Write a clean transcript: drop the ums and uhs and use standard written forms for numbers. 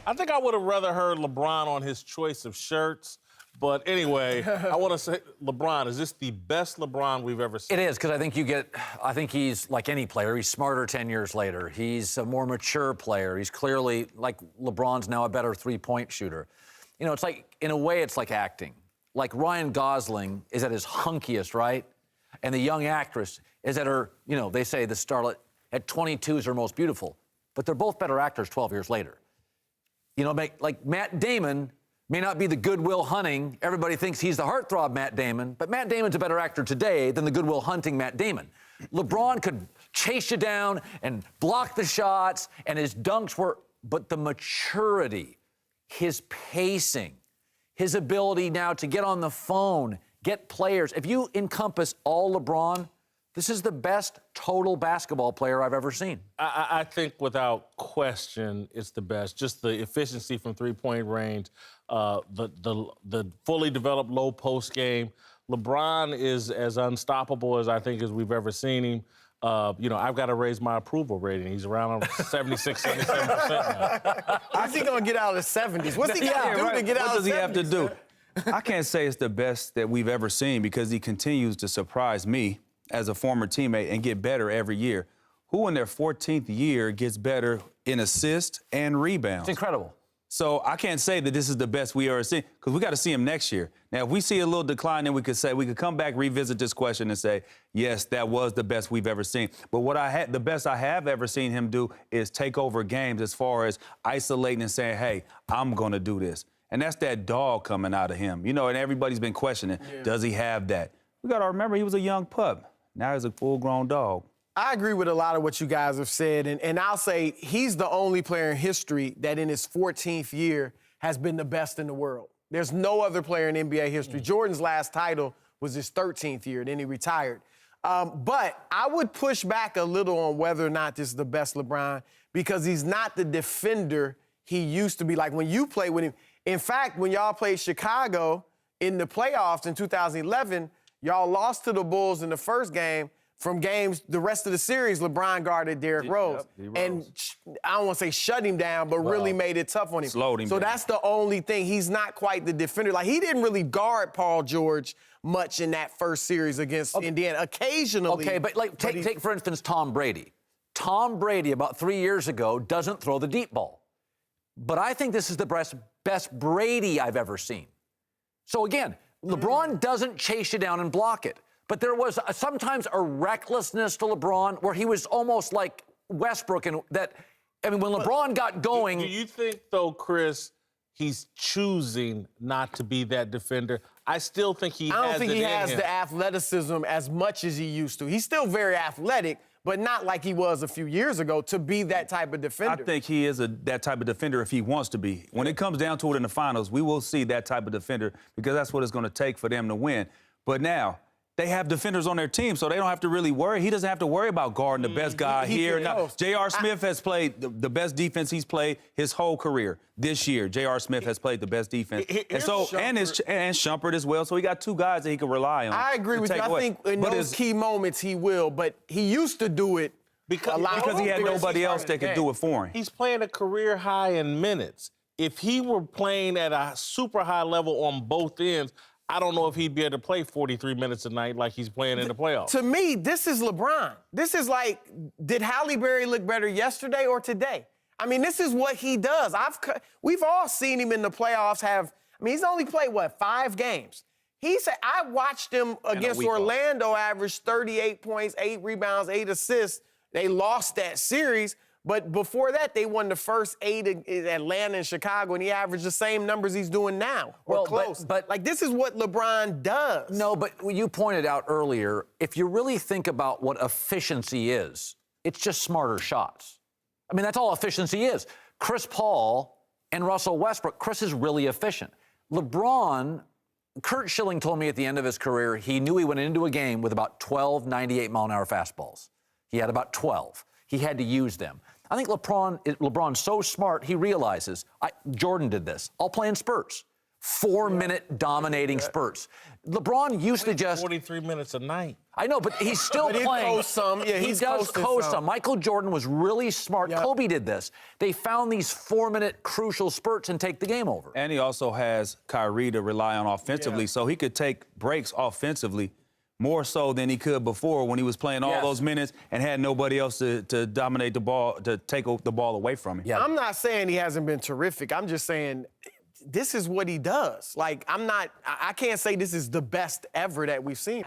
I think I would have rather heard LeBron on his choice of shirts. But anyway, I want to say, LeBron, is this the best LeBron we've ever seen? It is, because I think he's like any player. He's smarter 10 years later. He's a more mature player. He's clearly, like LeBron's now a better three-point shooter. You know, it's like, in a way, it's like acting. Like Ryan Gosling is at his hunkiest, right? And the young actress is at her, you know, they say the starlet at 22 is her most beautiful. But they're both better actors 12 years later. You know, like Matt Damon may not be the Good Will Hunting. Everybody thinks he's the heartthrob Matt Damon, but Matt Damon's a better actor today than the Good Will Hunting Matt Damon. LeBron could chase you down and block the shots, and his dunks were, but the maturity, his pacing, his ability now to get on the phone, get players. If you encompass all LeBron, this is the best total basketball player I've ever seen. I think without question, it's the best. Just the efficiency from three-point range, the fully developed low post game. LeBron is as unstoppable as I think as we've ever seen him. You know, I've got to raise my approval rating. He's around 76, 77% now. How's he going to get out of the 70s? What's he got to do to get out of the 70s? What does he have to do? I can't say it's the best that we've ever seen because he continues to surprise me as a former teammate and get better every year. Who in their 14th year gets better in assists and rebounds? It's incredible. So I can't say that this is the best we ever seen because we got to see him next year. Now, if we see a little decline, then we could come back, revisit this question and say, yes, that was the best we've ever seen. But the best I have ever seen him do is take over games as far as isolating and saying, hey, I'm going to do this. And that's that dog coming out of him. You know, and everybody's been questioning, does he have that? We got to remember he was a young pup. Now he's a full-grown dog. I agree with a lot of what you guys have said, and I'll say he's the only player in history that in his 14th year has been the best in the world. There's no other player in NBA history. Jordan's last title was his 13th year, then he retired. But I would push back a little on whether or not this is the best LeBron because he's not the defender he used to be. Like when you play with him. In fact, when y'all played Chicago in the playoffs in 2011, y'all lost to the Bulls in the first game. From games, the rest of the series, LeBron guarded Derrick Rose. And I don't want to say shut him down, but really made it tough on him. Slowed him down. That's the only thing. He's not quite the defender. Like, he didn't really guard Paul George much in that first series against Indiana. Occasionally. Okay, but like take, for instance, Tom Brady. Tom Brady, about 3 years ago, doesn't throw the deep ball. But I think this is the best Brady I've ever seen. So, again, LeBron doesn't chase you down and block it. But there was sometimes a recklessness to LeBron where he was almost like Westbrook. And that, I mean, when LeBron got going. Do you think, though, Chris, he's choosing not to be that defender? I still think he has it in him. I don't think he has the athleticism as much as he used to. He's still very athletic, but not like he was a few years ago to be that type of defender. I think he is that type of defender if he wants to be. When it comes down to it in the finals, we will see that type of defender because that's what it's going to take for them to win. But now, they have defenders on their team, so they don't have to really worry. He doesn't have to worry about guarding the best guy here. J.R. Smith has played the best defense he's played his whole career. This year, J.R. Smith has played the best defense. And Shumpert as well. So he got two guys that he can rely on. I agree with you. I think in those key moments he will, but he used to do it because he had nobody else that could do it for him. He's playing a career high in minutes. If he were playing at a super high level on both ends, I don't know if he'd be able to play 43 minutes a night like he's playing in the playoffs. To me, this is LeBron. This is like, did Halle Berry look better yesterday or today? I mean, this is what he does. We've all seen him in the playoffs he's only played, 5 games? I watched him against Orlando average 38 points, 8 rebounds, 8 assists. They lost that series. But before that, they won the first 8 in Atlanta and Chicago, and he averaged the same numbers he's doing now, or close. But like, this is what LeBron does. No, but you pointed out earlier, if you really think about what efficiency is, it's just smarter shots. I mean, that's all efficiency is. Chris Paul and Russell Westbrook, Chris is really efficient. LeBron, Kurt Schilling told me at the end of his career, he knew he went into a game with about 12 98-mile-an-hour fastballs. He had about 12. He had to use them. I think LeBron's so smart, he realizes, Jordan did this. I'll play in spurts. 4-minute dominating spurts. LeBron used to just 43 minutes a night. I know, but he's still But he playing. coasts some. Yeah, he he's does coasting coast some. some. Michael Jordan was really smart. Yep. Kobe did this. They found these 4-minute crucial spurts and take the game over. And he also has Kyrie to rely on offensively, Yeah. so he could take breaks offensively more so than he could before when he was playing all Yes. those minutes and had nobody else to dominate the ball, to take the ball away from him. Yeah. I'm not saying he hasn't been terrific. I'm just saying this is what he does. Like, I can't say this is the best ever that we've seen.